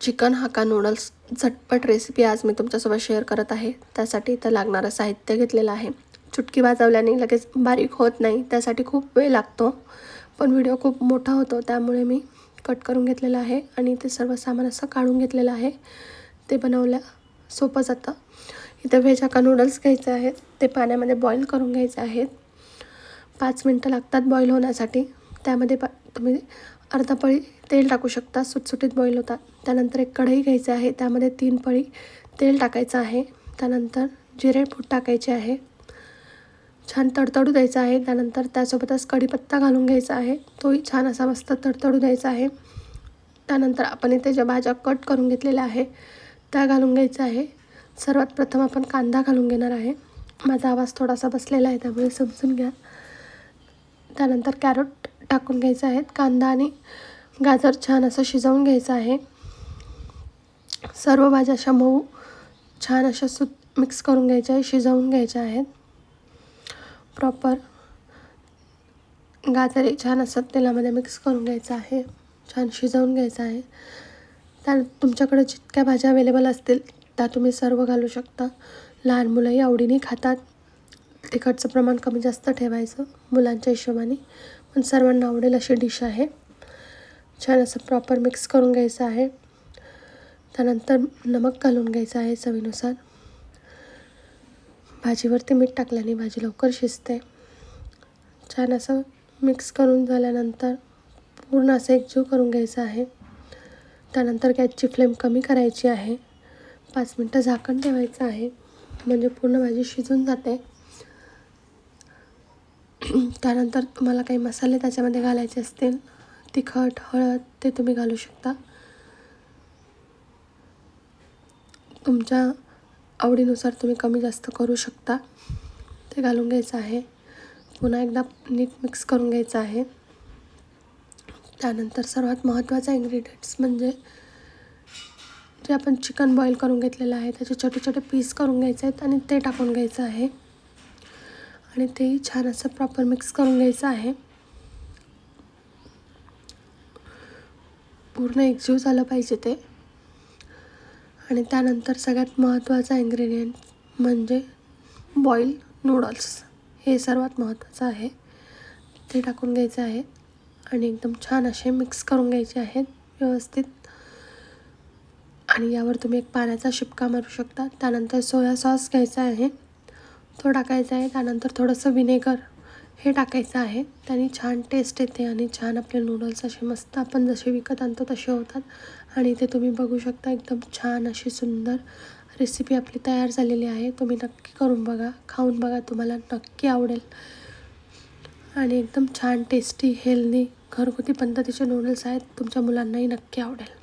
Chicken हाक्का noodles झटपट recipe आज मी तुमच्यासोबत शेअर करत आहे. त्यासाठी इथं लागणारं साहित्य घेतलेलं आहे. चुटकी वाजवल्याने लगेच बारीक होत नाही, त्यासाठी खूप वेळ लागतो. पण व्हिडिओ खूप मोठा होतो, त्यामुळे मी कट करून घेतलेलं आहे आणि ते सर्व सामान असं काढून घेतलेलं आहे. ते बनवल्या सोपं जातं. इथं व्हेज हाक्का नूडल्स घ्यायचे आहेत. ते पाण्यामध्ये बॉईल करून घ्यायचे आहेत. 5 मिनटं लागतात बॉईल होण्यासाठी. त्यामध्ये तुम्ही अर्धा पळी तेल टाकू शकता, सुटसुटीत बॉईल होतात. त्यानंतर एक कढई घ्यायची आहे, त्यामध्ये 3 पळी तेल टाकायचं आहे. त्यानंतर जिरे पूड टाकायचे आहे, छान तडतडू द्यायचं आहे. त्यानंतर त्यासोबतच कढीपत्ता घालून घ्यायचा आहे, तोही छान असा मस्त तडतडू द्यायचा आहे. त्यानंतर आपण इथे ज्या भाज्या कट करून घेतलेल्या आहे त्या घालून घ्यायच्या आहे. सर्वात प्रथम आपण कांदा घालून घेणार आहे. माझा आवाज थोडासा बसलेला आहे, त्यामुळे समजून घ्या. त्यानंतर कॅरट टाकून घ्यायचं आहे. कांदा आणि गाजर छान असं शिजवून घ्यायचं आहे. सर्व भाज्या अशा मऊ छान अशा मिक्स करून घ्यायच्या आहे, शिजवून घ्यायच्या आहेत. प्रॉपर गाजर छान असं तेलामध्ये मिक्स करून घ्यायचं आहे, छान शिजवून घ्यायचं आहे. तुमच्याकडे जितक्या भाज्या अवेलेबल असतील त्या तुम्ही सर्व घालू शकता. लहान मुलंही आवडीने खातात. तिखटचं प्रमाण कमी जास्त ठेवायचं मुलांच्या हिशोबाने, पण सर्वांना आवडेल अशी डिश आहे. छान असं प्रॉपर मिक्स करून घ्यायचं आहे. त्यानंतर नमक घालून घ्यायचं आहे चवीनुसार. भाजीवरती मीठ टाकल्याने भाजी लवकर शिजते. छान असं मिक्स करून झाल्यानंतर पूर्ण असं एकजीव करून घ्यायचं आहे. त्यानंतर गॅसची फ्लेम कमी करायची आहे. 5 मिनटं झाकण ठेवायचं आहे, म्हणजे पूर्ण भाजी शिजून जाते. त्यानंतर तुम्हाला काही मसाले त्याच्यामध्ये घालायचे असतील, तिखट, हळद, ते तुम्ही घालू शकता. तुमच्या आवडीनुसार तुम्ही कमी जास्त करू शकता. ते घालून घ्यायचं आहे. पुन्हा एकदा नीट मिक्स करून घ्यायचं आहे. त्यानंतर सर्वात महत्त्वाचा इन्ग्रेडियंट्स म्हणजे जे आपण चिकन बॉईल करून घेतलेलं आहे त्याचे छोटे छोटे पीस करून घ्यायचे आहेत आणि ते टाकून घ्यायचं आहे आणि तेही छान असं प्रॉपर मिक्स करून घ्यायचं आहे. पूर्ण एकजीव झालं पाहिजे ते. आणि त्यानंतर सगळ्यात महत्त्वाचा इन्ग्रेडियंट म्हणजे बॉईल नूडल्स, हे सर्वात महत्त्वाचं आहे. ते टाकून घ्यायचं आहे आणि एकदम छान असे मिक्स करून घ्यायचे आहेत व्यवस्थित. आणि यावर तुम्ही एक पाण्याचा शिपका मारू शकता. त्यानंतर सोया सॉस घ्यायचा आहे, तो टाकायचा आहे. त्यानंतर थोडंसं विनेगर हे टाकायचं आहे. त्याने छान टेस्ट येते आणि छान आपले नूडल्स असे मस्त आपण जसे विकत आणतो तसे होतात. आणि इथे तुम्ही बघू शकता एकदम छान अशी सुंदर रेसिपी आपली तयार झालेली आहे. तुम्ही नक्की करून बघा, खाऊन बघा, तुम्हाला नक्की आवडेल. आणि एकदम छान टेस्टी हेल्दी घरगुती पद्धतीचे नूडल्स आहेत, तुमच्या मुलांनाही नक्की आवडेल.